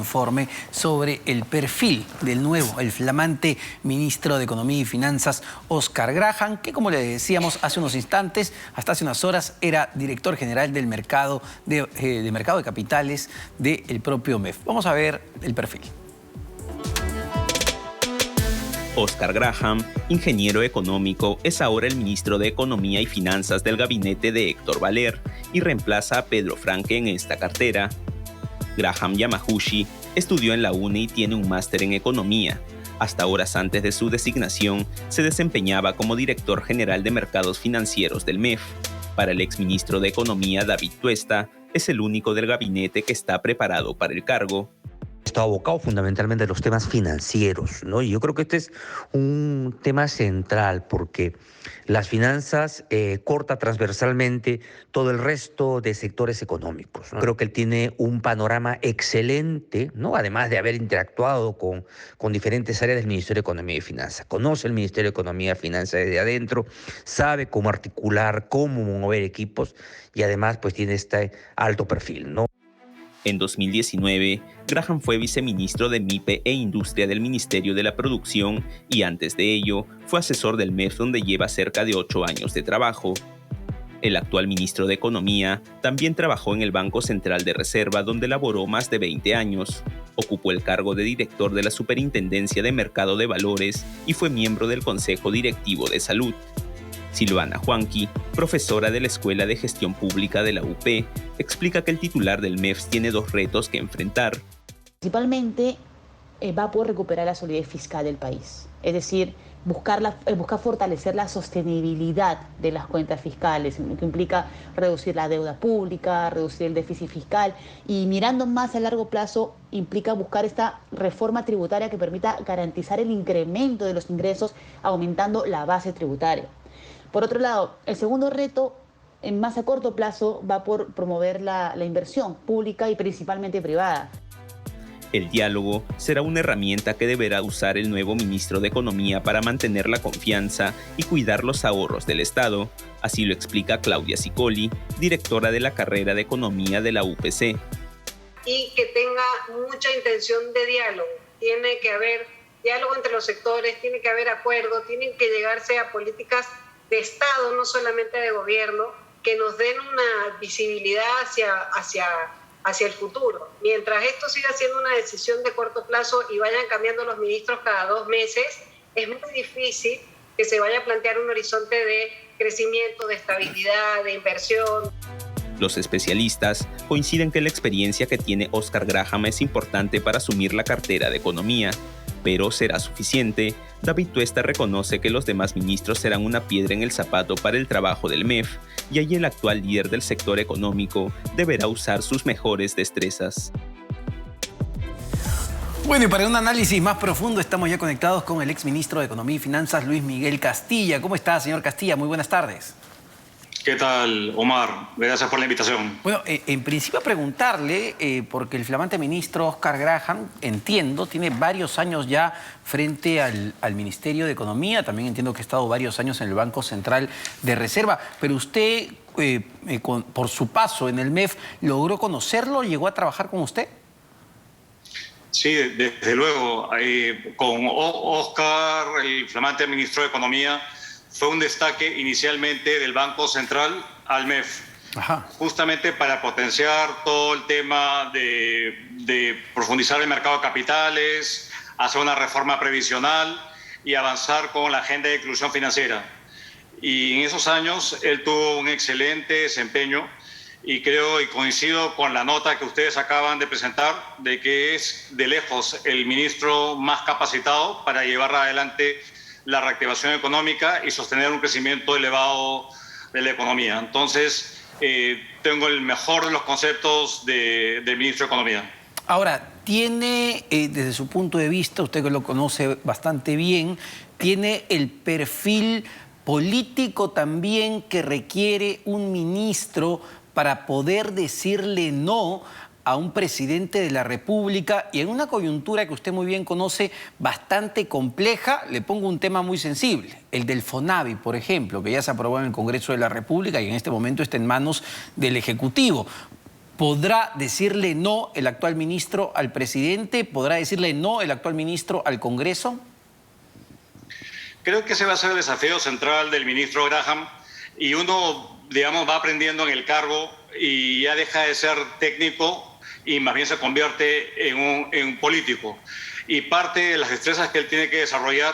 informe sobre el perfil del nuevo, el flamante ministro de Economía y Finanzas, Oscar Graham, que, como le decíamos hace unos instantes, hasta hace unas horas era director general del mercado de capitales del propio MEF. Vamos a ver el perfil. Oscar Graham, ingeniero económico, es ahora el ministro de Economía y Finanzas del gabinete de Héctor Valer y reemplaza a Pedro Franque en esta cartera. Graham Yamaguchi estudió en la UNE y tiene un máster en economía. Hasta horas antes de su designación, se desempeñaba como director general de mercados financieros del MEF. Para el exministro de Economía, David Tuesta, es el único del gabinete que está preparado para el cargo. Está abocado fundamentalmente a los temas financieros, ¿no? Y yo creo que este es un tema central porque las finanzas corta transversalmente todo el resto de sectores económicos, ¿no? Creo que él tiene un panorama excelente, ¿no? Además de haber interactuado con diferentes áreas del Ministerio de Economía y Finanzas. Conoce el Ministerio de Economía y Finanzas desde adentro, sabe cómo articular, cómo mover equipos y además pues tiene este alto perfil, ¿no? En 2019, Graham fue viceministro de MIPE e Industria del Ministerio de la Producción y antes de ello fue asesor del MEF, donde lleva cerca de 8 años de trabajo. El actual ministro de Economía también trabajó en el Banco Central de Reserva, donde laboró más de 20 años. Ocupó el cargo de director de la Superintendencia de Mercado de Valores y fue miembro del Consejo Directivo de Salud. Silvana Juanqui, profesora de la Escuela de Gestión Pública de la UP, explica que el titular del MEF tiene 2 retos que enfrentar. Principalmente va a poder recuperar la solidez fiscal del país, es decir, buscar fortalecer la sostenibilidad de las cuentas fiscales, lo que implica reducir la deuda pública, reducir el déficit fiscal y mirando más a largo plazo implica buscar esta reforma tributaria que permita garantizar el incremento de los ingresos aumentando la base tributaria. Por otro lado, el segundo reto, más a corto plazo, va por promover la inversión pública y principalmente privada. El diálogo será una herramienta que deberá usar el nuevo ministro de Economía para mantener la confianza y cuidar los ahorros del Estado. Así lo explica Claudia Sicoli, directora de la carrera de Economía de la UPC. Y que tenga mucha intención de diálogo. Tiene que haber diálogo entre los sectores, tiene que haber acuerdo, tienen que llegarse a políticas de Estado, no solamente de gobierno, que nos den una visibilidad hacia el futuro. Mientras esto siga siendo una decisión de corto plazo y vayan cambiando los ministros cada 2 meses, es muy difícil que se vaya a plantear un horizonte de crecimiento, de estabilidad, de inversión. Los especialistas coinciden que la experiencia que tiene Oscar Graham es importante para asumir la cartera de Economía. Pero ¿será suficiente? David Tuesta reconoce que los demás ministros serán una piedra en el zapato para el trabajo del MEF, y ahí el actual líder del sector económico deberá usar sus mejores destrezas. Bueno, y para un análisis más profundo estamos ya conectados con el exministro de Economía y Finanzas, Luis Miguel Castilla. ¿Cómo está, señor Castilla? Muy buenas tardes. ¿Qué tal, Omar? Gracias por la invitación. Bueno, en principio preguntarle, porque el flamante ministro Oscar Graham, entiendo, tiene varios años ya frente al Ministerio de Economía, también entiendo que ha estado varios años en el Banco Central de Reserva, pero usted, por su paso en el MEF, ¿logró conocerlo? ¿Llegó a trabajar con usted? Sí, desde luego. Con Oscar, el flamante ministro de Economía, fue un destaque inicialmente del Banco Central al MEF. Ajá. Justamente para potenciar todo el tema de profundizar el mercado de capitales, hacer una reforma previsional y avanzar con la agenda de inclusión financiera. Y en esos años él tuvo un excelente desempeño y creo y coincido con la nota que ustedes acaban de presentar de que es de lejos el ministro más capacitado para llevar adelante la reactivación económica y sostener un crecimiento elevado de la economía. Entonces, tengo el mejor de los conceptos del ministro de Economía. Ahora, tiene, desde su punto de vista, usted que lo conoce bastante bien, tiene el perfil político también que requiere un ministro para poder decirle no a un presidente de la República y en una coyuntura que usted muy bien conoce bastante compleja. Le pongo un tema muy sensible, el del FONAVI, por ejemplo, que ya se aprobó en el Congreso de la República y en este momento está en manos del Ejecutivo. ¿Podrá decirle no el actual ministro al presidente? ¿Podrá decirle no el actual ministro al Congreso? Creo que ese va a ser el desafío central del ministro Graham, y uno, digamos, va aprendiendo en el cargo y ya deja de ser técnico y más bien se convierte en un político. Y parte de las destrezas que él tiene que desarrollar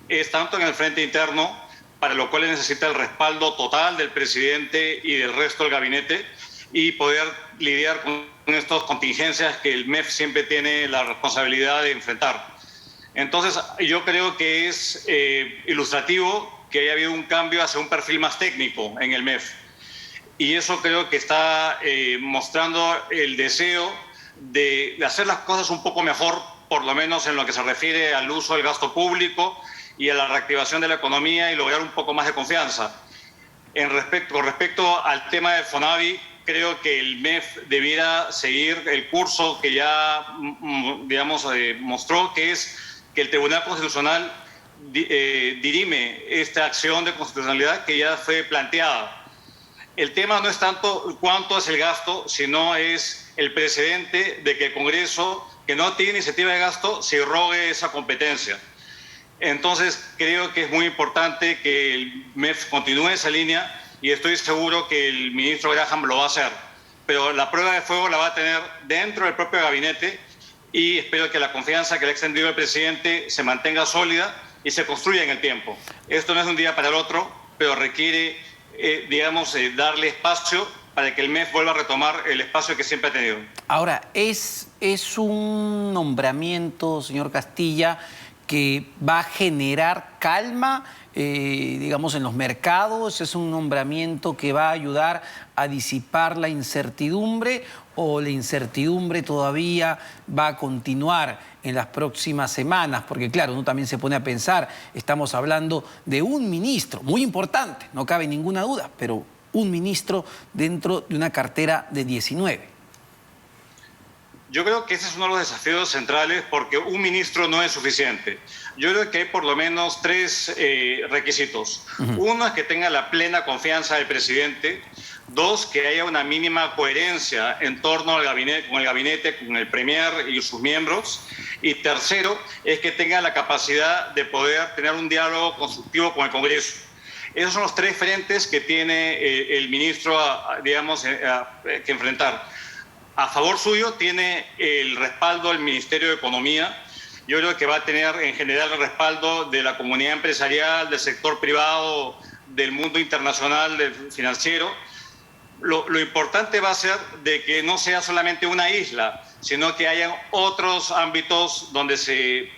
es tanto en el frente interno, para lo cual necesita el respaldo total del presidente y del resto del gabinete, y poder lidiar con estas contingencias que el MEF siempre tiene la responsabilidad de enfrentar. Entonces, yo creo que es ilustrativo que haya habido un cambio hacia un perfil más técnico en el MEF. Y eso creo que está mostrando el deseo de hacer las cosas un poco mejor, por lo menos en lo que se refiere al uso del gasto público y a la reactivación de la economía, y lograr un poco más de confianza. Con respecto al tema de FONAVI, creo que el MEF debiera seguir el curso que ya, digamos, mostró, que es que el Tribunal Constitucional dirime esta acción de constitucionalidad que ya fue planteada. El tema no es tanto cuánto es el gasto, sino es el precedente de que el Congreso, que no tiene iniciativa de gasto, se rogue esa competencia. Entonces, creo que es muy importante que el MEF continúe esa línea, y estoy seguro que el ministro Graham lo va a hacer. Pero la prueba de fuego la va a tener dentro del propio gabinete, y espero que la confianza que le ha extendido el presidente se mantenga sólida y se construya en el tiempo. Esto no es de un día para el otro, pero requiere, darle espacio para que el MEF vuelva a retomar el espacio que siempre ha tenido. Ahora, es un nombramiento, señor Castilla, que va a generar calma, digamos, en los mercados. ¿Es un nombramiento que va a ayudar a disipar la incertidumbre, o la incertidumbre todavía va a continuar en las próximas semanas? Porque claro, uno también se pone a pensar, estamos hablando de un ministro muy importante, no cabe ninguna duda, pero un ministro dentro de una cartera de 19. Yo creo que ese es uno de los desafíos centrales, porque un ministro no es suficiente. Yo creo que hay por lo menos tres requisitos. Uno es que tenga la plena confianza del presidente. Dos, que haya una mínima coherencia en torno al gabinete, con el premier y sus miembros. Y tercero, es que tenga la capacidad de poder tener un diálogo constructivo con el Congreso. Esos son los tres frentes que tiene el ministro, que enfrentar. A favor suyo tiene el respaldo del Ministerio de Economía. Yo creo que va a tener en general el respaldo de la comunidad empresarial, del sector privado, del mundo internacional, del financiero. Lo importante va a ser de que no sea solamente una isla, sino que haya otros ámbitos donde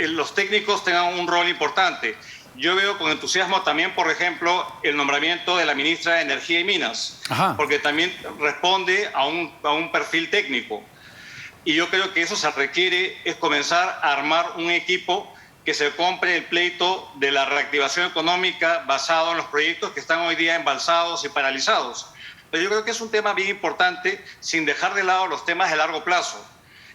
los técnicos tengan un rol importante. Yo veo con entusiasmo también, por ejemplo, el nombramiento de la ministra de Energía y Minas, porque también responde a un perfil técnico. Y yo creo que eso se requiere, es comenzar a armar un equipo que se compre el pleito de la reactivación económica basado en los proyectos que están hoy día embalsados y paralizados. Pero yo creo que es un tema bien importante, sin dejar de lado los temas de largo plazo.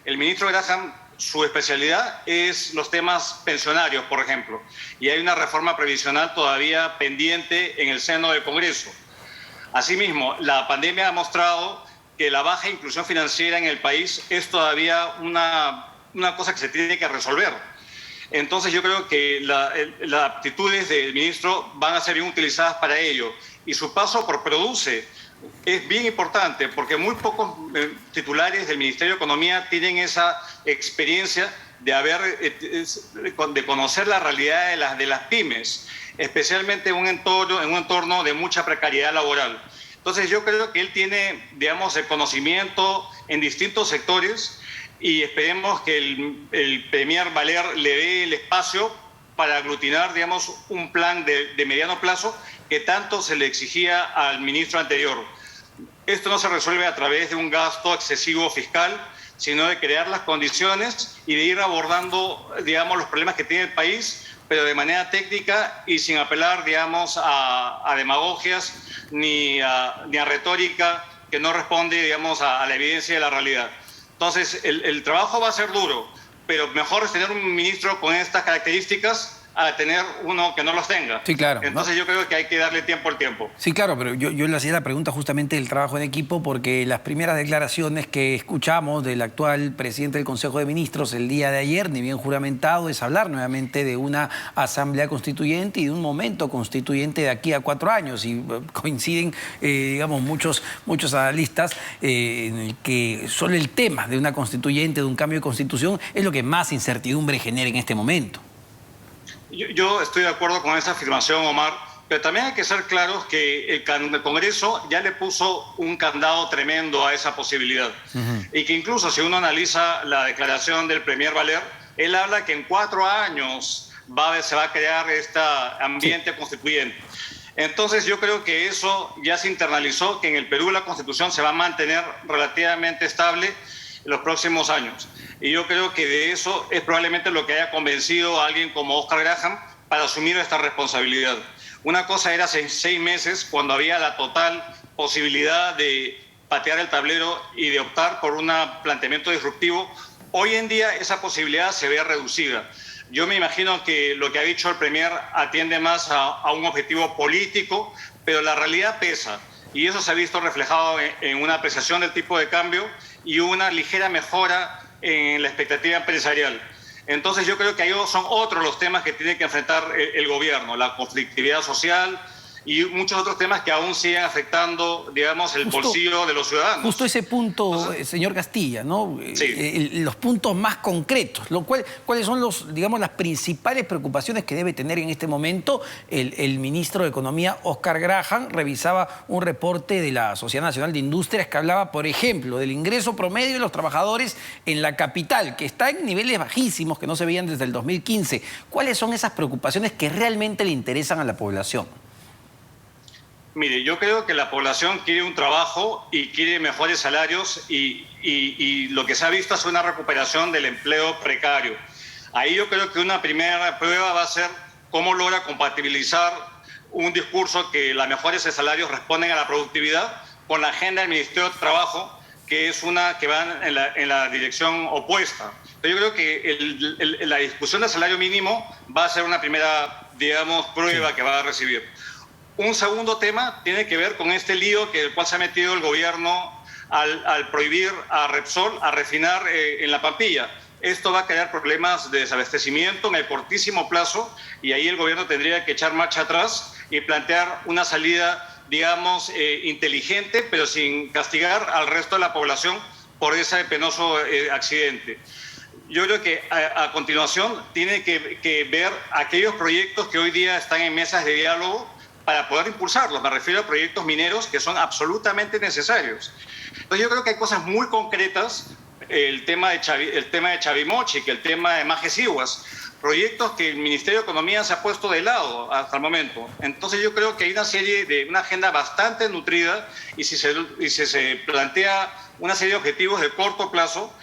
El ministro Graham, su especialidad es los temas pensionarios, por ejemplo, y hay una reforma previsional todavía pendiente en el seno del Congreso. Asimismo, la pandemia ha mostrado que la baja inclusión financiera en el país es todavía una cosa que se tiene que resolver. Entonces yo creo que las aptitudes del ministro van a ser bien utilizadas para ello, y su paso por Produce es bien importante, porque muy pocos titulares del Ministerio de Economía tienen esa experiencia de conocer la realidad de las pymes, especialmente en un entorno de mucha precariedad laboral. Entonces yo creo que él tiene, el conocimiento en distintos sectores, y esperemos que el premier Valer le dé el espacio para aglutinar, un plan de mediano plazo que tanto se le exigía al ministro anterior. Esto no se resuelve a través de un gasto excesivo fiscal, sino de crear las condiciones y de ir abordando, los problemas que tiene el país, pero de manera técnica y sin apelar, a demagogias ni a retórica que no responde, a la evidencia de la realidad. Entonces, el trabajo va a ser duro, pero mejor es tener un ministro con estas características a tener uno que no los tenga. Sí, claro. Entonces yo creo que hay que darle tiempo al tiempo. Sí, claro, pero yo le hacía la pregunta justamente del trabajo en equipo porque las primeras declaraciones que escuchamos del actual presidente del Consejo de Ministros el día de ayer, ni bien juramentado, es hablar nuevamente de una asamblea constituyente y de un momento constituyente de aquí a 4 años. Y coinciden, digamos, muchos analistas en el que solo el tema de una constituyente, de un cambio de constitución, es lo que más incertidumbre genera en este momento. Yo estoy de acuerdo con esa afirmación, Omar, pero también hay que ser claros que el Congreso ya le puso un candado tremendo a esa posibilidad. Y que incluso si uno analiza la declaración del Premier Valer, él habla que en 4 años se va a crear este ambiente constituyente. Entonces yo creo que eso ya se internalizó, que en el Perú la Constitución se va a mantener relativamente estable en los próximos años. Y yo creo que de eso es probablemente lo que haya convencido a alguien como Oscar Graham para asumir esta responsabilidad. Una cosa era hace 6 meses, cuando había la total posibilidad de patear el tablero y de optar por un planteamiento disruptivo. Hoy en día esa posibilidad se ve reducida. Yo me imagino que lo que ha dicho el Premier atiende más a un objetivo político, pero la realidad pesa. Y eso se ha visto reflejado en una apreciación del tipo de cambio y una ligera mejora en la expectativa empresarial. Entonces yo creo que ahí son otros los temas que tiene que enfrentar el gobierno, la conflictividad social y muchos otros temas que aún siguen afectando, digamos, el bolsillo de los ciudadanos. Justo ese punto, señor Castilla, ¿no? Sí. Los puntos más concretos, ¿cuáles son digamos, las principales preocupaciones que debe tener en este momento el ministro de Economía, Oscar Graham? Revisaba un reporte de la Sociedad Nacional de Industrias que hablaba, por ejemplo, del ingreso promedio de los trabajadores en la capital, que está en niveles bajísimos que no se veían desde el 2015. ¿Cuáles son esas preocupaciones que realmente le interesan a la población? Mire, yo creo que la población quiere un trabajo y quiere mejores salarios y lo que se ha visto es una recuperación del empleo precario. Ahí yo creo que una primera prueba va a ser cómo logra compatibilizar un discurso que las mejores salarios responden a la productividad con la agenda del Ministerio de Trabajo, que es una que va en la dirección opuesta. Pero yo creo que la discusión del salario mínimo va a ser una primera, digamos, prueba que va a recibir. Un segundo tema tiene que ver con este lío el cual se ha metido el gobierno al prohibir a Repsol a refinar en La Pampilla. Esto va a crear problemas de desabastecimiento en el cortísimo plazo y ahí el gobierno tendría que echar marcha atrás y plantear una salida, digamos, inteligente, pero sin castigar al resto de la población por ese penoso accidente. Yo creo que a continuación tiene que ver aquellos proyectos que hoy día están en mesas de diálogo para poder impulsarlos. Me refiero a proyectos mineros que son absolutamente necesarios. Entonces yo creo que hay cosas muy concretas, el tema de Chavimochic, el tema de Majes Iguas, proyectos que el Ministerio de Economía se ha puesto de lado hasta el momento. Entonces yo creo que hay una agenda bastante nutrida y si se plantea una serie de objetivos de corto plazo,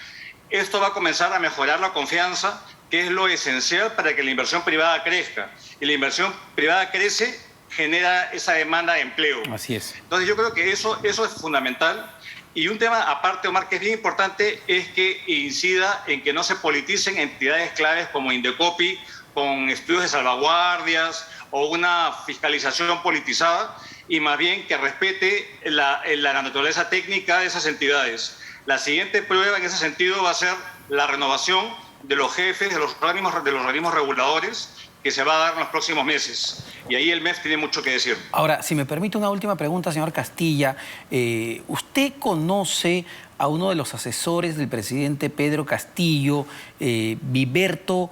esto va a comenzar a mejorar la confianza, que es lo esencial para que la inversión privada crezca. Y la inversión privada crece, genera esa demanda de empleo. Así es. Entonces yo creo que eso es fundamental. Y un tema aparte, Omar, que es bien importante, es que incida en que no se politicen entidades claves como Indecopi, con estudios de salvaguardias o una fiscalización politizada, y más bien que respete la naturaleza técnica de esas entidades. La siguiente prueba en ese sentido va a ser la renovación de los jefes de los organismos reguladores, que se va a dar en los próximos meses. Y ahí el MEF tiene mucho que decir. Ahora, si me permite una última pregunta, señor Castilla. ¿Usted conoce a uno de los asesores del presidente Pedro Castillo, Viverto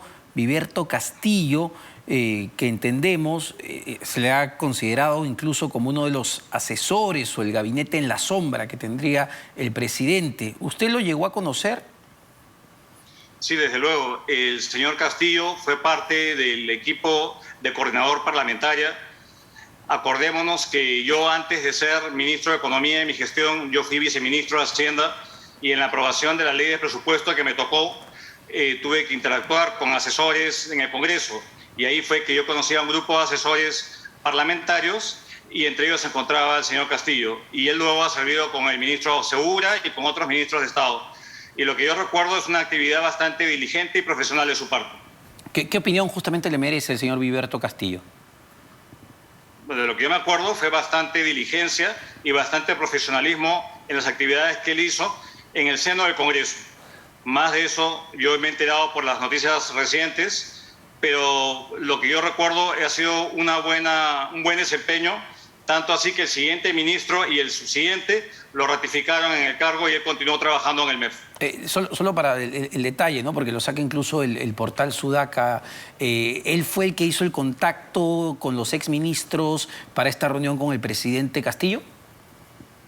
Castillo, que entendemos se le ha considerado incluso como uno de los asesores o el gabinete en la sombra que tendría el presidente? ¿Usted lo llegó a conocer? Sí, desde luego. El señor Castillo fue parte del equipo de coordinador parlamentaria. Acordémonos que yo, antes de ser ministro de Economía en mi gestión, yo fui viceministro de Hacienda y en la aprobación de la ley de presupuesto que me tocó, tuve que interactuar con asesores en el Congreso. Y ahí fue que yo conocí a un grupo de asesores parlamentarios y entre ellos se encontraba el señor Castillo. Y él luego ha servido con el ministro Segura y con otros ministros de Estado. Y lo que yo recuerdo es una actividad bastante diligente y profesional de su parte. ¿Qué opinión justamente le merece el señor Viverto Castillo? De lo que yo me acuerdo fue bastante diligencia y bastante profesionalismo en las actividades que él hizo en el seno del Congreso. Más de eso yo me he enterado por las noticias recientes, pero lo que yo recuerdo ha sido un buen desempeño, tanto así que el siguiente ministro y el subsiguiente lo ratificaron en el cargo y él continuó trabajando en el MEF. Solo para el detalle, ¿no? Porque lo saca incluso el portal Sudaca, ¿él fue el que hizo el contacto con los exministros para esta reunión con el presidente Castillo?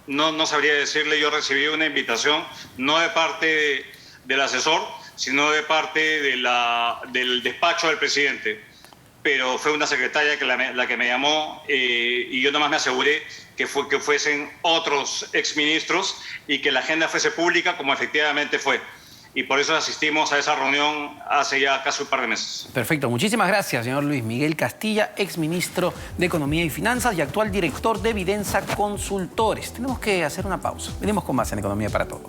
No sabría decirle, yo recibí una invitación, no de parte del asesor, sino de parte del despacho del presidente. Pero fue una secretaria la que me llamó y yo nomás me aseguré que fuesen otros exministros y que la agenda fuese pública como efectivamente fue. Y por eso asistimos a esa reunión hace ya casi un par de meses. Perfecto. Muchísimas gracias, señor Luis Miguel Castilla, exministro de Economía y Finanzas y actual director de Vidensa Consultores. Tenemos que hacer una pausa. Venimos con más en Economía para Todos.